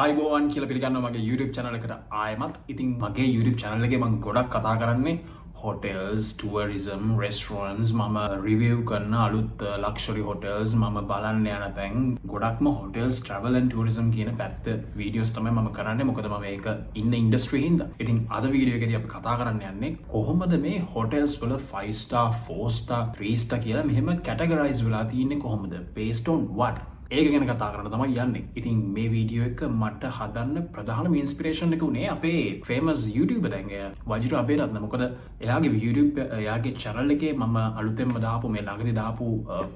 ආයිබෝවන් කියලා පිළිගන්නවා මගේ YouTube channel එකට ආයෙමත්. ඉතින් මගේ YouTube channel එකේ මම ගොඩක් කතා කරන්නේ hotels, tourism, restaurants, මම review කරන අලුත් luxury hotels, මම බලන්න යන තැන් ගොඩක්ම hotels, travel and tourism කියන පැත්ත videos තමයි මම කරන්නේ. මොකද මම මේක ඉන්න industry හින්දා. ඉතින් අද වීඩියෝ එකේදී අපි කතා කරන්න යන්නේ කොහොමද මේ hotels වල 5 star, 4 star, 3 star කියලා මෙහෙම categorize වෙලා තියෙන්නේ කොහොමද? Based on what? ඒක ගැන කතා කරන්න තමයි යන්නේ. ඉතින් මේ වීඩියෝ එක මට හදන්න ප්‍රධානම ඉන්ස්පිරේෂන් එක උනේ අපේ famous YouTuber දැන් වජිර අබේරත්න. මොකද එයාගේ YouTube එයාගේ channel එකේ මම අලුතෙන්ම දාපු මේ ළඟදී දාපු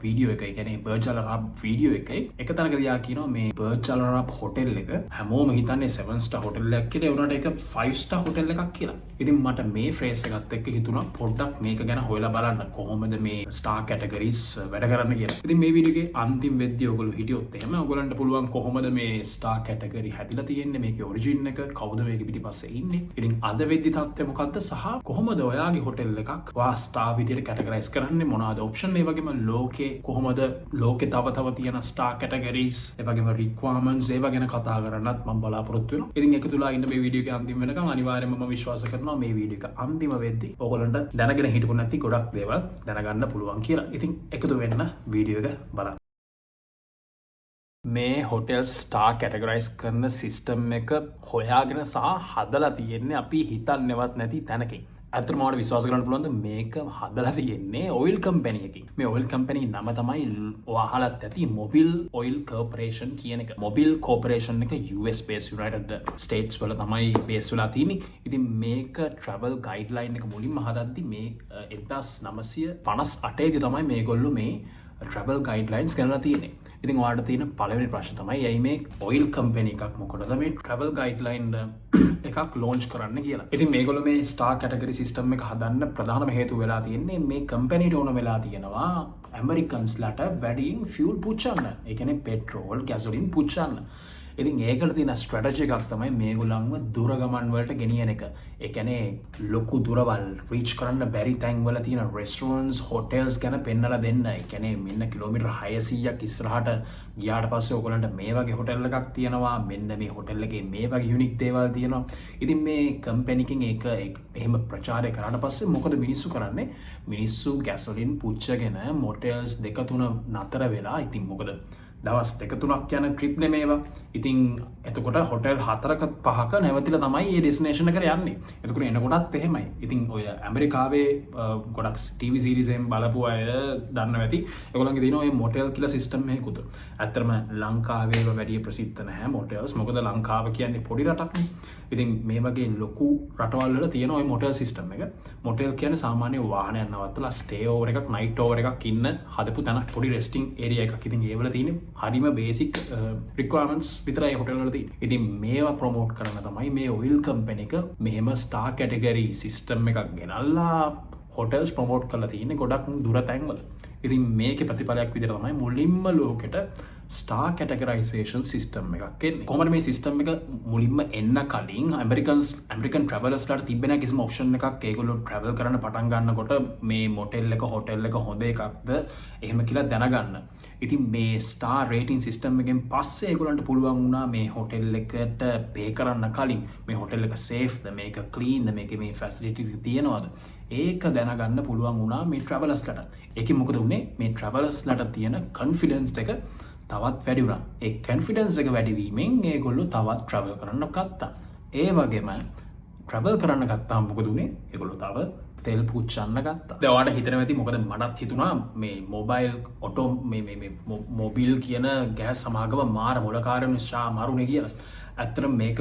වීඩියෝ එක, ඒ කියන්නේ Burj Al Arab වීඩියෝ එකේ එක තැනකදී එයා කියනවා මේ Burj Al Arab hotel එක හැමෝම හිතන්නේ 7 star hotel එකක් කියලා. ඒ වුණාට ඒක 5 star hotel එකක් කියලා. ඉතින් මට මේ phrase එකත් එක්ක හිතුණා පොඩ්ඩක් මේක ගැන හොයලා බලන්න කොහොමද මේ star categories වැඩ කරන්න කියලා. ඉතින් මේ වීඩියෝ එකේ අන්තිම වෙද්දී ඔයගොල්ලෝ හිටියොත් එහෙම ඔයගොල්ලන්ට පුළුවන් කොහොමද මේ ස්ටාර් කැටගරි හැදිලා තියෙන්නේ, මේකේ ඔරිජින් එක කවුද මේකේ පිටිපස්සේ ඉන්නේ, ඉතින් අද වෙද්දි තත්ත්වය මොකද්ද සහ කොහොමද ඔයාගේ හොටෙල් එකක් වා ස්ටාර් විදියට කැටගරයිස් කරන්නේ, මොනවාද ඔප්ෂන්, ඒ වගේම ලෝකේ කොහොමද ලෝකේ තව තියෙන ස්ටාර් කැටගරීස්, ඒ වගේම රික්වයර්මන්ට්ස් ඒව ගැන කතා කරන්නත් මම බලාපොරොත්තු වෙනවා. ඉතින් එකතුලා ඉන්න මේ වීඩියෝ එක අන්තිම වෙනකන් අනිවාර්යයෙන්ම මම විශ්වාස කරනවා මේ වීඩියෝ එක අන්තිම වෙද්දි ඔයගොල්ලන්ට දැනගෙන හිටපො නැති ගොඩක් දේවල් දැනගන්න පුළුවන් කියලා. ඉතින් එකතු වෙන්න වීඩියෝ එක බලන්න. මේ හොටෙල් ස්ටාර් කැටගරයිස් කරන සිස්ටම් එක හොයාගෙන සහ හදලා තියෙන්නේ අපි හිතන්නේවත් නැති තැනකින්. ඇත්තටම මට විශ්වාස කරන්න පුළුවන්ද මේක හදලා තියෙන්නේ ඔයිල් කම්පැනි එකකින්. මේ ඔයිල් කම්පැනි නම තමයි ඔයාලත් ඇති මොබිල් ඔයිල් කෝපරේෂන් කියන එක. මොබිල් කෝපරේෂන් එක US based United States වල තමයි බේස් වෙලා තියෙන්නේ. ඉතින් මේක travel guideline එක මුලින්ම හදද්දි මේ 1958 දී තමයි මේගොල්ලෝ මේ travel guidelines කරලා තියෙන්නේ. ඉතින් ඔයාලට තියෙන පළවෙනි ප්‍රශ්න තමයි ඇයි මේ ඔයිල් කම්පැනි එකක් මොකටද මේ travel guideline එකක් launch කරන්න කියලා. ඉතින් මේගොල්ලෝ මේ star category system එක හදන්න ප්‍රධානම හේතුව වෙලා තියෙන්නේ මේ කම්පැනිට ඕන වෙලා තියෙනවා ඇමරිකන්ස්ලාට වැඩියෙන් fuel පුච්චන්න. ඒ කියන්නේ petrol, gasoline පුච්චන්න. ඉතින් ඒකට තියෙන ස්ට්‍රැටජි එකක් තමයි මේගොල්ලන්ව දුර ගමන් වලට ගෙනියන එක. ඒ කියන්නේ ලොකු දුරවල් රීච් කරන්න බැරි තැන් වල තියෙන රෙස්ටොරන්ට්ස්, හොටෙල්ස් ගැන පෙන්නලා දෙන්න. ඒ කියන්නේ මෙන්න කිලෝමීටර් 600ක් ඉස්සරහට ගියාට පස්සේ ඔයගොල්ලන්ට මේ වගේ හොටෙල් එකක් තියෙනවා. මෙන්න මේ හොටෙල් එකේ මේ වගේ යුනික් දේවල් තියෙනවා. ඉතින් මේ කම්පැනි එකෙන් ඒක එහෙම ප්‍රචාරය කරාට පස්සේ මොකද මිනිස්සු කරන්නේ? මිනිස්සු ගැසොලින් පුච්චගෙන මොටෙල්ස් 2-3 නතර වෙලා ඉතින් මොකද දවස් 2-3ක් යන ට්‍රිප් නෙමේවා. ඉතින් එතකොට හොටෙල් 4ක 5ක නැවතිලා තමයි මේ ඩෙස්ටිනේෂන් එකට යන්නේ. එතකොට එනකොටත් එහෙමයි. ඉතින් ඔය ඇමරිකාවේ ගොඩක් TV සීරීස් එකෙන් බලපු අය දන්නවා ඇති. ඒගොල්ලන්ගේ තියෙන ඔය මොටෙල් කියලා සිස්ටම් එකකුත්. ඇත්තටම ලංකාවේ වැඩි ප්‍රසිද්ධ නැහැ මොටෙල්ස්. මොකද ලංකාව කියන්නේ පොඩි රටක්නේ. ඉතින් මේ වගේ ලොකු රටවල් වල තියෙන ඔය මොටෙල් සිස්ටම් එක. මොටෙල් කියන්නේ සාමාන්‍ය වාහනයක් නවත්තලා ස්ටේ ඕවර් එකක්, නයිට් ඕවර් එකක් ඉන්න හදපු තැනක්, පොඩි රෙස්ටිං ඒරියා එකක්. ඉතින් ඒ වල තියෙන හරිම බේසික් රික්වයර්මන්ට්ස් විතරයි හොටෙල් වල තියෙන්නේ. ඉතින් මේවා ප්‍රොමෝට් කරන තමයි මේ ඔයිල් කම්පැනි එක මෙහෙම ස්ටාර් කැටගරි සිස්ටම් එකක් ගෙනල්ලා හොටෙල්ස් ප්‍රොමෝට් කරලා තියෙන්නේ ගොඩක් දුර තැන්වල. ඉතින් මේකේ ප්‍රතිඵලයක් විදිහට තමයි මුලින්ම ලෝකෙට ස්ටාර් කැටගරයිසේෂන් සිස්ටම් එකක් එන්නේ. කොහොමද මේ සිස්ටම් එක මුලින්ම එන්න කලින් ඇමරිකන් ට්‍රැවලර්ස්ලාට තිබෙන කිසිම ඔප්ෂන් එකක් ඒගොල්ලෝ ට්‍රැවල් කරන්න පටන් ගන්නකොට මේ මොටෙල් එක හොටෙල් එක හොඳ එකක්ද එහෙම කියලා දැනගන්න. ඉතින් මේ ස්ටාර් රේටින් සිස්ටම් එකෙන් පස්සේ ඒගොල්ලන්ට පුළුවන් වුණා මේ හොටෙල් එකට පේ කරන්න කලින් මේ හොටෙල් එක සේෆ්ද, මේක ක්ලීන්ද, මේකේ මේ ෆැසිලිටි තියෙනවද ඒක දැනගන්න පුළුවන් වුණා මේ ට්‍රැවලර්ස්ලාට. ඒකෙන් මොකද වුනේ? මේ ට්‍රැවලර්ස්ලාට තියෙන කොන්ෆිඩන්ස් එක තවත් වැඩි වුණා. ඒ කොන්ෆිඩන්ස් එක වැඩි වීමෙන් ඒගොල්ලෝ තවත් ට්‍රැවල් කරන්න ගත්තා. ඒ වගේම ට්‍රැවල් කරන්න ගත්තාම මොකද වුනේ? ඒගොල්ලෝ තව තෙල් පුච්චන්න ගත්තා. දැන් ඔයාලට හිතෙනවා ඇති මොකද මටත් හිතුණා මේ මොබයිල් ඔටෝ මේ මොබිල් කියන ගෑස් සමාගම මාර මොලකාරය නිසා මරුනේ කියලා. ඇත්තටම මේක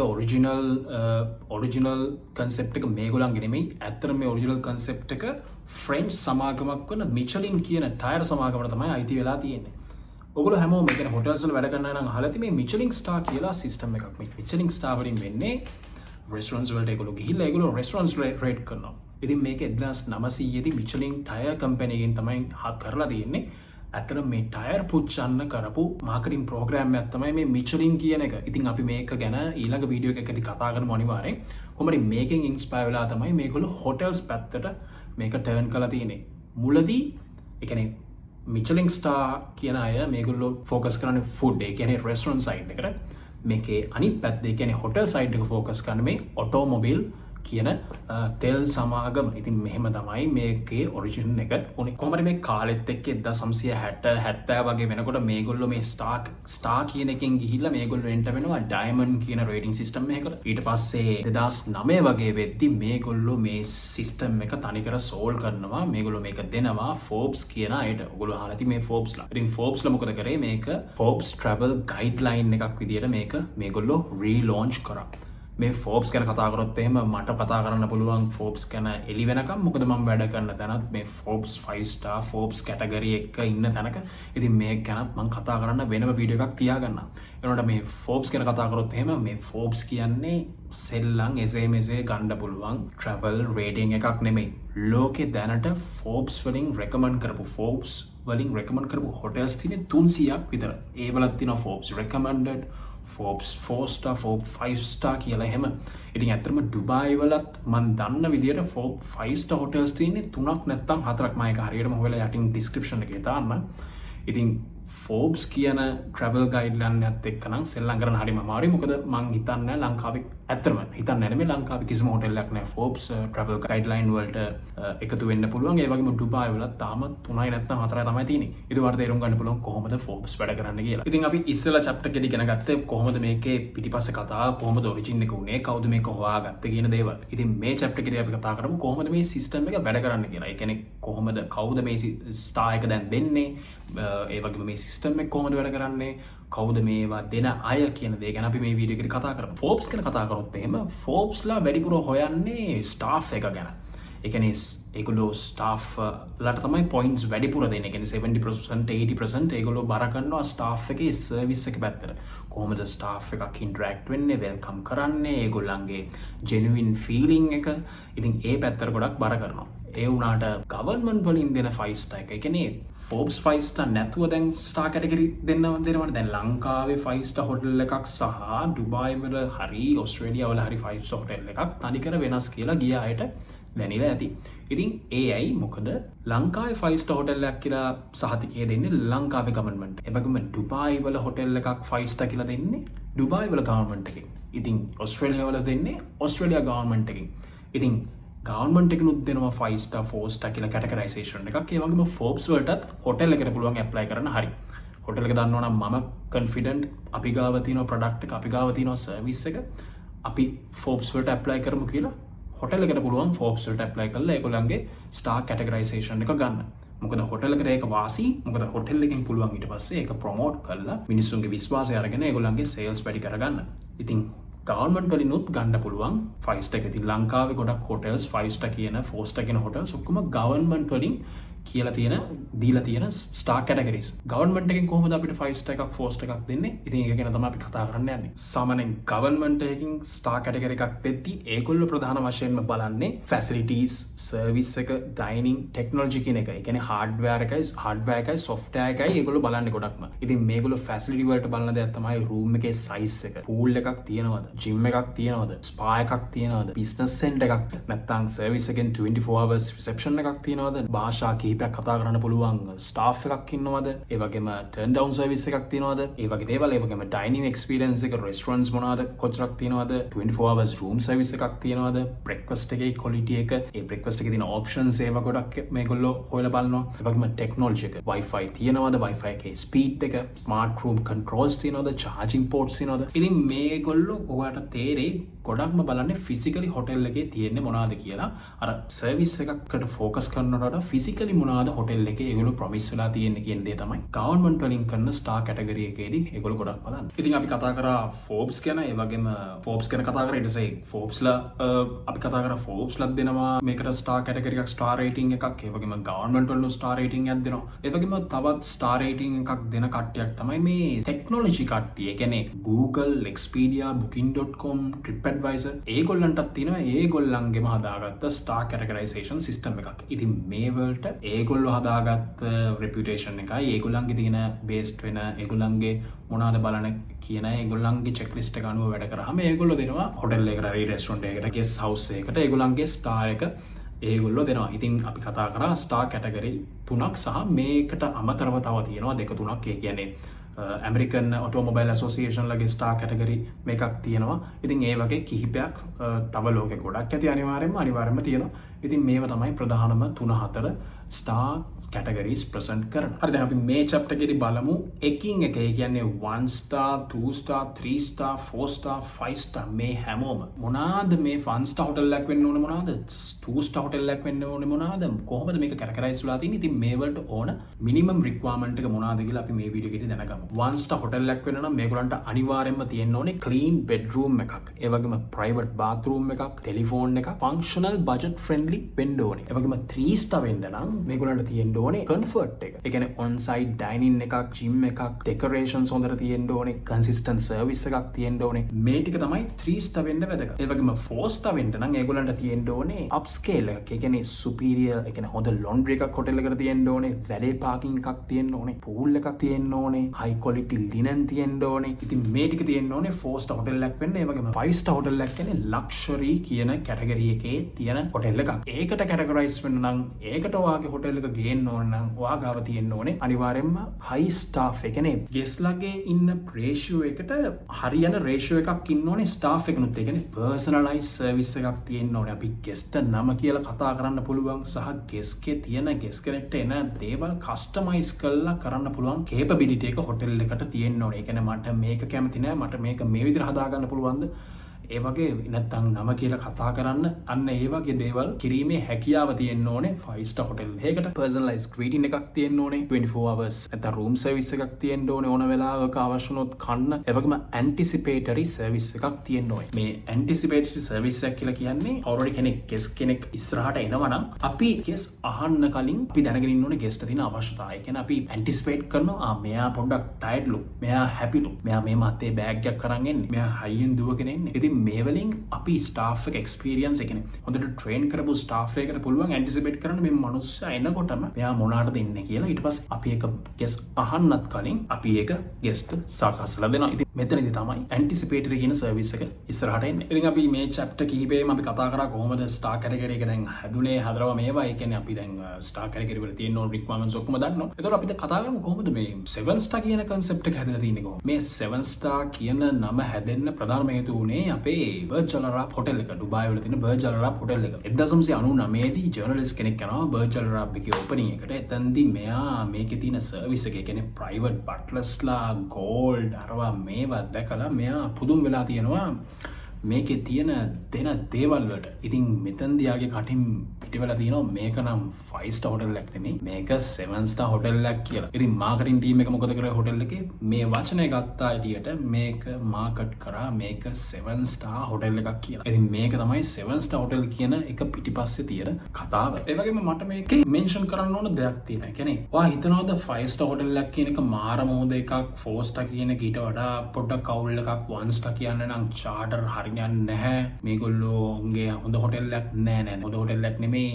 ඔරිජිනල් කන්සෙප්ට් එක මේගොල්ලන්ගේ නෙමෙයි. ඇත්තටම මේ ඔරිජිනල් කන්සෙප්ට් එක ෆ්‍රෙන්ච් සමාගමක් වන මිචලින් කියන ටයර් සමාගමකට තමයි අයිති වෙලා තියෙන්නේ. ඔගොල්ලෝ හැමෝම මේ කියන හොටෙල්ස් වල වැඩ කරන අය නම් අහලා ඇති මේ මිචලින් ස්ටාර් කියලා සිස්ටම් එකක්. මේ මිචලින් ස්ටාර් වලින් වෙන්නේ රෙස්ටොරන්ට්ස් වලට ඒගොල්ලෝ ගිහිල්ලා ඒගොල්ලෝ රෙස්ටොරන්ට්ස් රේට් කරනවා. ඉතින් මේක 1900 දී මිචලින් ටයර් කම්පැනි එකෙන් තමයි කරලා තියෙන්නේ. ඇත්තටම මේ ටයර් පුච්චන්න කරපු මාකටිං ප්‍රෝග්‍රෑම් එකක් තමයි මේ මිචලින් කියන එක. ඉතින් අපි මේක ගැන ඊළඟ වීඩියෝ එකකදී කතා කරමු අනිවාර්යෙන්. කොහොමද මේකෙන් ඉන්ස්පයර් වෙලා තමයි මේගොල්ලෝ හොටෙල්ස් පැත්තට මේක ටර්න් කරලා තියෙන්නේ. මුලදී ඒ කියන්නේ මිචලින් ස්ටාර් කියන අය මේගොල්ලෝ ෆෝකස් කරන්නේ ෆුඩ්, ඒ කියන්නේ රෙස්ටොරන්ට් සයිඩ් එකට. මේකේ අනිත් පැත්ත ඒ කියන්නේ හොටල් සයිඩ් එක ෆෝකස් කරන මේ ඔටෝමොබයිල් කියන තෙල් සමාගම. ඉතින් මෙහෙම තමයි මේකේ ඔරිජින් එක උනේ. කොහොමද මේ කාලෙත් එක්ක 1960 70 වගේ වෙනකොට මේගොල්ලෝ මේ ස්ටාර් කියන එකෙන් ගිහිල්ලා මේගොල්ලෝ එන්ට වෙනවා ඩයමන්ඩ් කියන රේටින් සිස්ටම් එකකට. ඊට පස්සේ 2009 වගේ වෙද්දි මේගොල්ලෝ මේ සිස්ටම් එක තනිකර සෝල්ව් කරනවා. මේගොල්ලෝ මේක දෙනවා ෆෝබ්ස් කියන අයට. ඔයගොල්ලෝ අහලා ඇති මේ ෆෝබ්ස්ලා. ඉතින් ෆෝබ්ස්ලා මොකද කරේ? මේක ෆෝබ්ස් ට්‍රැවල් ගයිඩ්ලයින් එකක් විදියට මේක මේගොල්ලෝ රීලොන්ච් කරා. මේ ෆෝබ්ස් ගැන කතා කරොත් එහෙම මට කතා කරන්න පුළුවන් ෆෝබ්ස් ගැන එළි වෙනකම්. මොකද මම වැඩ කරන තැනත් මේ ෆෝබ්ස් 5 ස්ටාර් ෆෝබ්ස් කැටගරි එක ඉන්න තැනක. ඉතින් මේක ගැනත් මම කතා කරන්න වෙනම වීඩියෝ එකක් තියාගන්නම්. එනකොට මේ ෆෝබ්ස් ගැන කතා කරොත් එහෙම මේ ෆෝබ්ස් කියන්නේ සෙල්ලම් එසේ මෙසේ ගන්න පුළුවන් ට්‍රැවල් රේටින් එකක් නෙමෙයි. ලෝකේ දැනට ෆෝබ්ස් වලින් රෙකමන්ඩ් කරපු ෆෝබ්ස් වලින් රෙකමන්ඩ් කරපු හොටල්ස් තියෙන්නේ 300ක් විතර. ඒ වලත් තියෙනවා Forbes recommended, Forbes 4 star, Forbes 5 star කියලා එහෙම. ඉතින් ඇත්තටම ඩුබායි වලත් මම දන්න විදියට ෆෝබ්ස් 5 star hotels තියෙන්නේ 3ක් නැත්නම් 4ක්. මම ඒක හරියටම හොයලා යටින් description එකේ දාන්න. ඉතින් ෆෝබ්ස් කියන ට්‍රැවල් ගයිඩ්ලයින් එකත් එක්ක නම් සෙල්ලම් කරන්න හරිම අමාරුයි. මොකද මම හිතන්නේ ලංකාවේ ඇත්තටම හිතන්නේ නෙමෙයි ලංකාවේ කිසිම හොටෙල් එකක් නැහැ ෆෝබ්ස් ට්‍රැවල් ගයිඩ්ලයින් වලට එකතු වෙන්න පුළුවන්. ඒ වගේම ඩුබායි වල තාම 3යි නැත්නම් 4යි තමයි තියෙන්නේ. ඊට වඩා තේරුම් ගන්න පුළුවන් කොහොමද ෆෝබ්ස් වැඩ කරන්නේ කියලා. ඉතින් අපි ඉස්සෙල්ලා chapter එකේදී ඉගෙන ගත්තේ කොහොමද මේකේ පිටිපස්සේ කතාව, කොහොමද ඔරිජින් එක උනේ, කවුද මේක හොයාගත්තේ කියන දේවල්. ඉතින් මේ chapter එකේදී අපි කතා කරමු කොහොමද මේ සිස්ටම් එක වැඩ කරන්නේ කියලා. ඒ කියන්නේ කොහොමද කවුද මේ ස්ටාර් එක දැන් දෙන්නේ, ඒ වගේම මේ සිස්ටම් එක කොහොමද වැඩ කරන්නේ, කවුද මේවා දෙන අය කියන දේ ගැන අපි මේ වීඩියෝ එකේදී කතා කරමු. ෆෝබ්ස් ගැන කතා කරොත් එහෙම ෆෝබ්ස්ලා වැඩිපුර හොයන්නේ ස්ටාෆ් එක ගැන. ඒ කියන්නේ ඒගොල්ලෝ ස්ටාෆ් ලට තමයි පොයින්ට්ස් වැඩිපුර දෙන්නේ. ඒ කියන්නේ 70% 80% ඒගොල්ලෝ බර කරනවා ස්ටාෆ් එකේ සර්විස් එක පැත්තට. කොහොමද ස්ටාෆ් එකක් ඉන්ටරැක්ට් වෙන්නේ, වෙල්කම් කරන්නේ, ඒගොල්ලන්ගේ ජෙනුයින් ෆීලිං එක. ඉතින් ඒ පැත්තට ගොඩක් බර කරනවා. ඒ වුණාට ගවර්න්මන්ට් වලින් දෙන 5 star එක. ඒ කියන්නේ ෆෝබ්ස් 5 star නැතුව දැන් ස්ටාර් කැටගරි දෙනවනේ. දැන් ලංකාවේ 5 star හොටෙල් එකක් සහ ඩුබායි වල හරි ඕස්ට්‍රේලියාව වල හරි 5 star හොටෙල් එකක් තනිකර වෙනස් කියලා ගිය අයට දැනিলা ඇති. ඉතින් ඒ ඇයි මොකද ලංකාවේ 5 star හොටෙල් එකක් කියලා සහතිකය දෙන්නේ ලංකාවේ ගවර්න්මන්ට්. ඒ වගේම ඩුබායි වල හොටෙල් එකක් 5 star කියලා දෙන්නේ ඩුබායි වල ගවර්න්මන්ට් එකෙන්. ඉතින් ඕස්ට්‍රේලියාව වල දෙන්නේ ඕස්ට්‍රේලියා ගවර්න්මන්ට් එකෙන්. ඉතින් ගවර්න්මන්ට් එකනුත් දෙනවා 5 star 4 star කියලා කැටගරයිසේෂන් එකක්. ඒ වගේම ෆෝබ්ස් වලටත් හොටෙල් එකට පුළුවන් ඇප්ලයි කරන්න. හරි. හොටෙල් එක දන්නවා නම් මම කොන්ෆිඩන්ට් අපි ගාව තියෙන ප්‍රොඩක්ට් එක, අපි ගාව තියෙන සර්විස් එක අපි ෆෝබ්ස් වලට ඇප්ලයි කරමු කියලා හොටෙල් එකට පුළුවන් ෆෝබ්ස් වලට ඇප්ලයි කරලා ඒගොල්ලන්ගේ ස්ටාර් කැටගරයිසේෂන් එක ගන්න. මොකද හොටෙල් එකට ඒක වාසි. මොකද හොටෙල් එකෙන් පුළුවන් ඊට පස්සේ ඒක ප්‍රොමෝට් කරලා මිනිස්සුන්ගේ විශ්වාසය අරගෙන ඒගොල්ලන්ගේ සේල්ස් වැඩි කරගන්න. ඉතින් ගවර්න්මන්ට් වලිනුත් ගන්න පුළුවන් 5 star එක. ඉතින් ලංකාවේ ගොඩක් හොටෙල්ස් 5 star කියන 4 star කියන හොටෙල්ස් ඔක්කොම ගවර්න්මන්ට් වලින් කියලා තියෙන දීලා තියෙන ස්ටාර් කැටගරිස්. ගවර්න්මන්ට් එකෙන් කොහොමද අපිට 5 star එකක් 4 star එකක් දෙන්නේ? ඉතින් ඒක ගැන තමයි අපි කතා කරන්න යන්නේ. සාමාන්‍යයෙන් ගවර්න්මන්ට් එකකින් ස්ටාර් කැටගරි එකක් දෙද්දී ඒගොල්ලෝ ප්‍රධාන වශයෙන්ම බලන්නේ ෆැසිලිටීස්, සර්විස් එක, ඩයිනින්, ටෙක්නොලොජි කියන එක. ඒ කියන්නේ හાર્ඩ්වෙයාර් එකයි සොෆ්ට්වෙයාර් එකයි ඒගොල්ලෝ බලන්නේ ගොඩක්ම. ඉතින් මේගොල්ලෝ ෆැසිලිටි වලට බලන දේක් තමයි රූම් එකේ සයිස් එක, පූල් එකක් තියෙනවද, ජිම් එකක් තියෙනවද, ස්පා එකක් තියෙනවද, බිස්නස් සෙන්ටර් එකක්, නැත්නම් සර්විස් එකෙන් 24 hours රිසෙප්ෂන් එකක් තියෙනවද, භාෂා කිහිපයක් කතා කරන්න පුළුවන් ස්ටාෆ් එකක් ඉන්නවද, ඒ වගේම ටර්න් ඩවුන් සර්විස් එකක් තියෙනවද, ඒ වගේ දේවල්. ඒ වගේම ඩයිනින් එක්ස්පීරියන්ස් එක, රෙස්ටොරන්ට්ස් මොනවාද කොච්චරක් තියෙනවද, 24 hours room service එකක් තියෙනවද, breakfast එකේ quality එක, ඒ breakfast එකේ තියෙන options ඒවා ගොඩක් මේගොල්ලෝ හොයලා බලනවා. ඒ වගේම technology එක, wifi තියෙනවද, wifi එකේ speed එක, smart room controls තියෙනවද, charging ports තියෙනවද. ඉතින් මේගොල්ලෝ ඔයාලට තේරෙයි ගොඩක්ම බලන්නේ physically hotel එකේ තියෙන්නේ මොනවද කියලා. අර service එකකට focus කරනවට වඩා physically මොනවද hotel එකේ ඒගොල්ලෝ promise වෙලා තියෙන්නේ කියන දේ තමයි government වලින් කරන star category එකේදී ඒගොල්ලෝ ගොඩක් බලන්නේ. ඉතින් අපි කතා කරා Forbes ගැන, ඒ වගේම Forbes ගැන කතා කරා. ඊට පස්සේ Forbesලා අපි කතා කරා Forbesලා දෙනවා මේකට star category එකක්, star rating එකක්. ඒ වගේම government වලින් star rating එකක් දෙනවා. ඒ වගේම තවත් star rating එකක් දෙන කට්ටියක් තමයි මේ technology කට්ටිය. ඒ කියන්නේ Google, Expedia, Booking.com, TripAdvisor ඒගොල්ලන්ටත් තියෙනවා ඒගොල්ලන්ගේම හදාගත්ත star categorization system එකක්. ඉතින් මේ වලට ඒගොල්ලෝ හදාගත්ත reputation එකයි, ඒගොල්ලන්ගේ තියෙන based වෙන ඒගොල්ලන්ගේ මොනවද බලන කියන ඒගොල්ලන්ගේ checklist එක අනුව වැඩ කරාම ඒගොල්ලෝ දෙනවා hotel එකකට, restaurant එකකට, guest house එකකට ඒගොල්ලන්ගේ star එක ඒගොල්ලෝ දෙනවා. ඉතින් අපි කතා කරා star category 3ක් සහ මේකට අමතරව තව තියෙනවා 2-3ක්. ඒ කියන්නේ ඇමරිකන් ඔටෝමොබයිල් ඇසෝසියේෂන් ලගේ ස්ටාර් කැටගරි මේකක් තියෙනවා. ඉතින් ඒ වගේ කිහිපයක් තව ලෝකෙ ගොඩක් ඇති අනිවාර්යෙන්ම තියෙනවා. ඉතින් මේව තමයි ප්‍රධානම 3-4 ස්ටාර් කැටගරීස් ප්‍රසන්ට් කරන. හරි දැන් අපි මේ chapter එකේදී බලමු එකින් එක. ඒ කියන්නේ 1 star 2 star 3 star 4 star 5 star මේ හැමෝම මොනවාද මේ 1 star hotel එකක් වෙන්න ඕනේ මොනවාද 2 star hotel එකක් වෙන්න ඕනේ මොනවාද කොහොමද මේක කැටගරයිස් වෙලා තියෙන්නේ. ඉතින් මේ වලට ඕන මිනිමම් රික්වයර්මන්ට් එක මොනවාද කියලා අපි මේ වීඩියෝ එකේදී දැනගමු. 1 star hotel එකක් වෙන්න නම් මේගොල්ලන්ට අනිවාර්යයෙන්ම තියෙන්න ඕනේ clean bedroom එකක්. ඒ වගේම private bathroom එකක්, telephone එකක්, functional budget friendly වෙන්න ඕනේ. ඒ වගේම 3 star වෙන්න නම් මේගොල්ලන්ට තියෙන්න ඕනේ කම්ෆර්ට් එක. ඒ කියන්නේ on site dining එකක්, gym එකක්, decorations හොඳට තියෙන්න ඕනේ, consistent service එකක් තියෙන්න ඕනේ. මේ ටික තමයි 3 star වෙන්න වැදගත්. ඒ වගේම 4 star වෙන්න නම් ඒගොල්ලන්ට තියෙන්න ඕනේ upscale එකක්. ඒ කියන්නේ superior, ඒ කියන්නේ හොඳ laundry එකක් hotel එකට තියෙන්න ඕනේ, valet parking එකක් තියෙන්න ඕනේ, pool එකක් තියෙන්න ඕනේ, high quality linen තියෙන්න ඕනේ. ඉතින් මේ ටික තියෙන්න ඕනේ 4 star hotel එකක් වෙන්න. ඒ වගේම 5 star hotel එකක් කියන්නේ luxury කියන category එකේ තියෙන hotel එකක්. ඒකට categorize වෙන්න නම් ඒකට ඔයාගේ hotel එක ගේන්න ඕන නම් ඔයා ගාව තියෙන්න ඕනේ අනිවාර්යෙන්ම high staff. ඒ කියන්නේ guest ලගේ ඉන්න ratio එකට හරියන ratio එකක් ඉන්න ඕනේ staff එකනුත්. ඒ කියන්නේ personalized service එකක් තියෙන්න ඕනේ. අපි guest නම කියලා කතා කරන්න පුළුවන් සහ guest ගේ තියෙන guest කෙනෙක්ට එන දේවල් customize කරලා කරන්න පුළුවන් capability එක hotel එකට තියෙන්න ඕනේ. ඒ කියන්නේ මට මේක කැමති නෑ, මට මේක මේ විදිහට හදාගන්න පුළුවන්ද? ඒ වගේ නැත්තම් නම කියලා කතා කරන්න අන්න ඒ වගේ දේවල් කිරීමේ හැකියාව තියෙන්න ඕනේ 5 star hotel එකකට. personalized greeting එකක් තියෙන්න ඕනේ 24 hours. නැත්නම් room service එකක් තියෙන්න ඕනේ ඕන වෙලාවක අවශ්‍ය වුණොත් කන්න. ඒ වගේම anticipatory service එකක් තියෙන්න ඕනේ. මේ anticipatory service එක කියලා කියන්නේ already කෙනෙක් ඉස්සරහට එනවා නම් අපි guest අහන්න කලින් අපි දැනගෙන ඉන්න ඕනේ guest තියෙන අවශ්‍යතාවය. ඒ කියන්නේ අපි anticipate කරනවා මෙයා පොඩ්ඩක් tired ලු, මෙයා happy ලු, මෙයා මේ මතේ බෑග් එකක් අරන් එන්නේ, මෙයා හයියෙන් දුවගෙන එන්නේ. ඉතින් මේ වලින් අපි ස්ටාෆ් එක එක්ස්පීරියන්ස් එක කියන්නේ හොඳට ට්‍රේන් කරපු ස්ටාෆ් එකකට පුළුවන් ඇන්ටිසිපේට් කරන්න මේ මනුස්සයා එනකොටම මෙයා මොනවාටද ඉන්නේ කියලා. ඊට පස්සේ අපි ඒක ගෙස් අහන්නත් කලින් අපි ඒක ගෙස්ට් සාකච්ඡාලා දෙනවා. ඉතින් මෙතනදී තමයි ඇන්ටිසිපේටරි කියන සර්විස් එක ඉස්සරහට එන්නේ. ඉතින් අපි මේ chapter කිහිපෙම අපි කතා කරා කොහොමද ස්ටාර් කැටගරි එක දැන් හැදුනේ හදරවා මේවා. ඒ කියන්නේ අපි දැන් ස්ටාර් කැටගරි වල තියෙන ඕන රික්වයර්මන්ට්ස් ඔක්කොම දන්නවා. ඒතකොට අපි කතා කරමු කොහොමද මේ 7 star කියන concept එක හැදලා තියෙන්නේ කොහොමද? මේ 7 star කියන නම හැදෙන්න ප්‍රධානම හේතුව උනේ අපේ Burj Al Arab hotel එක. ඩුබායි වල තියෙන Burj Al Arab hotel එක. 1999 දී ජර්නලිස්ට් කෙනෙක් යනවා Burj Al Arab එකේ ඕපනින් එකට. එතනදී මෙයා මේකේ තියෙන සර්විස් එක, කියන්නේ private butlers-ලා gold අරවා මේවා දැකලා මෙයා පුදුම වෙලා තියෙනවා මේකේ තියෙන දෙන දේවල් වලට. ඉතින් මෙතනදී යාගේ කටින් පිටවෙලා තියෙනවා මේක නම් 5 star hotel එකක් නෙමෙයි, මේක 7 star hotel එකක් කියලා. ඉතින් මාකටිං ටීම් එක මොකද කරේ hotel එකේ මේ වචනය ගත්තා එළියට මේක මාකට් කරා මේක 7 star hotel එකක් කියලා. ඉතින් මේක තමයි 7 star hotel කියන එක පිටිපස්සේ තියෙන කතාව. ඒ වගේම මට මේකේ මෙන්ෂන් කරන්න ඕන දෙයක් තියෙනවා. ඒ කියන්නේ ඔයා හිතනවාද 5 star hotel එකක් කියන එක මාරම හොඳ එකක්, 4 star කියන එක ඊට වඩා පොඩ්ඩක් කවුල් එකක්, 1 star කියන්නේ නම් charter නැහැ, මේගොල්ලෝගේ හොඳ හොටෙල් එකක් නෑ හොඳ හොටෙල් එකක් නෙමෙයි,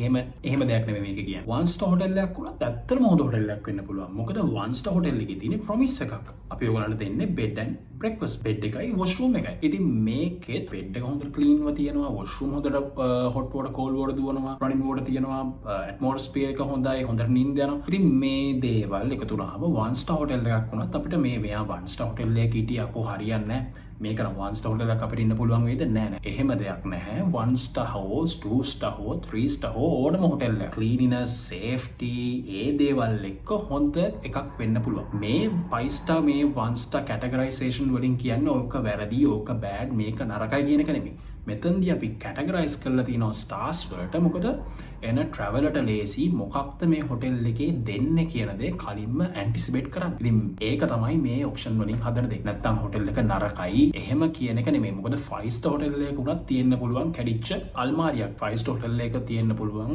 එහෙම දෙයක් නෙමෙයි මේක කියන්නේ. 1 star hotel එකක් වුණත් ඇත්තටම හොඳ හොටෙල් එකක් වෙන්න පුළුවන්. මොකද 1 star hotel එකේ තියෙන ප්‍රොමිස් එකක්. අපි ඔයගොල්ලන්ට දෙන්නේ bed and breakfast, bed එකයි washroom එකයි. ඉතින් මේකෙත් bed එක හොඳට cleanව තියෙනවා, washroom හොඳට hot water cold water දුවනවා, running water තියෙනවා, atmosphere එක හොඳයි, හොඳට නිින්ද යනවා. ඉතින් මේ දේවල් එකතු වුණාම 1 star hotel එකක් වුණත් අපිට මෙයා 1 star hotel එකේ හිටියපෝ හරියන්නේ නැහැ. මේක නම් 1 star hotel එකක් අපිට ඉන්න පුළුවන් වේද? නෑ. එහෙම දෙයක් නැහැ. 1 star හෝ 2 star හෝ 3 star හෝ ඕනම hotel එක cleanliness, safety ඒ දේවල් එක්ක හොඳ එකක් වෙන්න පුළුවන්. මේ 5 star මේ 1 star categorization වලින් කියන්නේ ඕක වැරදි, ඕක bad, මේක නරකයි කියන එක නෙමෙයි. මෙතනදී අපි කැටගරයිස් කරලා තියෙනවා ස්ටාර්ස් වලට. මොකද එන ට්‍රැවලර්ට ලේසි මොකක්ද මේ හොටෙල් එකේ දෙන්නේ කියන දේ කලින්ම ඇන්ටිසිපේට් කරන්න. ඉතින් ඒක තමයි මේ ඔප්ෂන් වලින් හදන දේ. නැත්තම් හොටෙල් එක නරකයි එහෙම කියන එක නෙමෙයි. මොකද 5 star හොටෙල් එකක උනත් තියෙන්න පුළුවන් කැඩිච්ච අල්මාරියක්. 5 star හොටෙල් එකක තියෙන්න පුළුවන්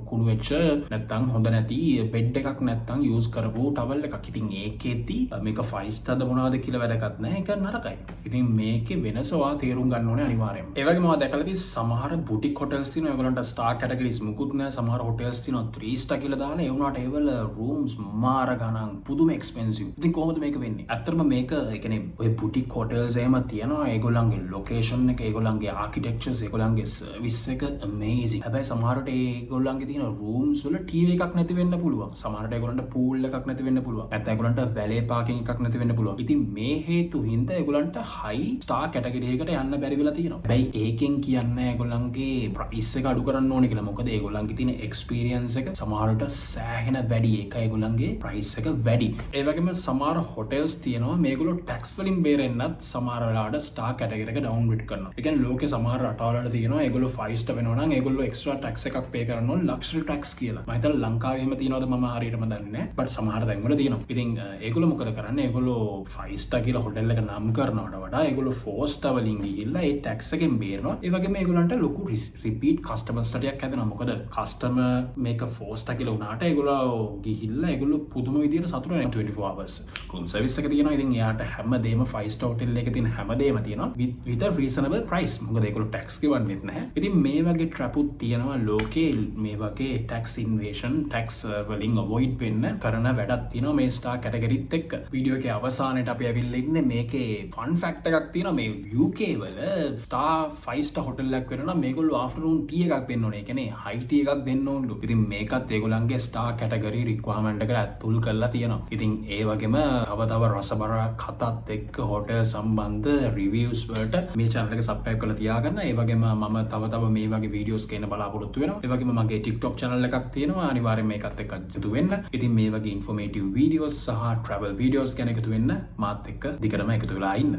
කුණු වෙච්ච නැත්තම් හොඳ නැති බෙඩ් එකක් නැත්තම් යූස් කරපු ටවල් එකක්. ඉතින් ඒකෙදි මේක 5 star ද මොනවද කියලා වැදගත් නැහැ. ඒක නරකයි. ඉතින් මේකේ වෙනස ඔයා තේරුම් ගන්න ඕනේ අනිවාර්යයෙන්ම. ඒවගේ මම දැකලා තියෙන සමහර බුටික් හොටල්ස් තියෙනවා ඒගොල්ලන්ට ස්ටාර් කැටගරිස් මුකුත් නැහැ සමහර හොටල්ස් තියෙනවා 3 ස්ටාර් කියලා දාලා ඒ වුණාට ඒවල රූම්ස් මාර ගණන් පුදුම එක්ස්පෙන්සිව්. ඉතින් කොහොමද මේක වෙන්නේ? ඇත්තටම මේක ඒ කියන්නේ ඔය බුටික් හොටල්ස් එහෙම තියෙනවා ඒගොල්ලන්ගේ ලොකේෂන් එක ඒගොල්ලන්ගේ ආකිටෙක්චර්ස් ඒගොල්ලන්ගේ සර්විස් එක amazing. හැබැයි සමහරට ඒගොල්ලන්ගේ තියෙන රූම්ස් වල ටීවී එකක් නැති වෙන්න පුළුවන්. සමහරට ඒගොල්ලන්ට පූල් එකක් නැති වෙන්න පුළුවන්. නැත්නම් ඒගොල්ලන්ට වැලේ පාකින් එකක් නැති වෙන්න පුළුවන්. ඉතින් මේ හේතු හින්දා ඒගොල්ලන්ට හයි ස්ටාර් කැටගරි එකකට යන්න බැරි වෙලා තියෙනවා. හැබැයි ඒකෙන් කියන්නේ ඒගොල්ලන්ගේ ප්‍රයිස් එක අඩු කරන්න ඕනේ කියලා. මොකද ඒගොල්ලන්ගේ තියෙන එක්ස්පීරියන්ස් එක සමහරට සෑහෙන වැඩි. ඒකයි ඒගොල්ලන්ගේ ප්‍රයිස් එක වැඩි. ඒ වගේම සමහර හොටල්ස් තියෙනවා මේගොල්ලෝ ටැක්ස් වලින් බේරෙන්නත් සමහර වෙලාවට ස්ටාර් කැටගරි එක ඩවුන් බිට් කරනවා. ඒ කියන්නේ ලෝකේ සමහර රටවල තියෙනවා ඒගොල්ලෝ 5 ස්ටාර් වෙනවා නම් ඒගොල්ලෝ එක්ස්ට්‍රා ටැක්ස් එකක් පේ කරන්න ඕන ලක්ෂරි ටැක්ස් කියලා. මම හිතන්නේ ලංකාවේ එහෙම තියෙනවද මම හරියටම දන්නේ නැහැ. බට් සමහර තැන්වල තියෙනවා. ඉතින් ඒගොල්ලෝ මොකද කරන්නේ? ඒගොල්ලෝ 5 ස්ටාර් කියලා හොටල් එක නම් කරනවට වඩා ඒගොල්ලෝ 4 ස්ටාර් වලින් ගිහිල්ලා ඒ ටැක්ස් එකෙන් බේරනවා. ඒ වගේම ඒගොල්ලන්ට ලොකු රිපීට් කස්ටමර්ස් ටිකක් හැදෙනවා. මොකද කස්ටමර් මේක 4 ස්ටාර් කියලා උනාට ඒගොල්ලෝ ගිහිල්ලා ඒගොල්ලෝ පුදුම විදියට සතුටු වෙනවා 24 hours room service එක තියෙනවා. ඉතින් එයාට හැමදේම 5 ස්ටාර් හොටල් එකේ තියෙන හැමදේම තියෙනවා with a reasonable price. මොකද ඒගොල්ලෝ ටැක්ස් ගෙවන්නෙත් නැහැ. ඉතින් මේ වගේ ට්‍රැපුත් තියෙනවා ලෝකේ මේ වගේ ටැක්ස් ඉන්වේෂන් ටැක්ස් වලින් අවොයිඩ් වෙන්න කරන වැඩක් තියෙනවා මේ ස්ටාර් කැටගරිත් එක්ක. වීඩියෝ එකේ අවසානයේට අපි ඇවිල්ලා ඉන්නේ මේකේ ෆන් ෆැක්ට් එකක් තියෙනවා. මේ UK වල ස්ටාර් 5 ස්ටාර් හොටල් එකක් වෙනවා නම් මේගොල්ලෝ ආෆ්ටර්නූන් ටී එකක් දෙන්න ඕනේ. ඒ කියන්නේ හයි ටී එකක් දෙන්න ඕනලු. ඉතින් මේකත් ඒගොල්ලන්ගේ ස්ටාර් කැටගරි රික්වයර්මන්ට් එකට ඇතුල් කරලා තියෙනවා. ඉතින් ඒ වගේම තව රසබර කතාත් එක්ක හොටල් සම්බන්ධ රිවිව්ස් වලට මේ channel එක subscribe කරලා තියාගන්න. ඒ වගේම මම තව මේ වගේ වීඩියෝස් ගේන්න බලාපොරොත්තු වෙනවා. ඒ වගේම මගේ TikTok channel එකක් තියෙනවා. අනිවාර්යෙන් මේකත් එක්ක එකතු වෙන්න. ඉතින් මේ වගේ informative videos සහ travel videos ගැන එකතු වෙන්න මාත් එක්ක දිගටම එකතු වෙලා ඉන්න.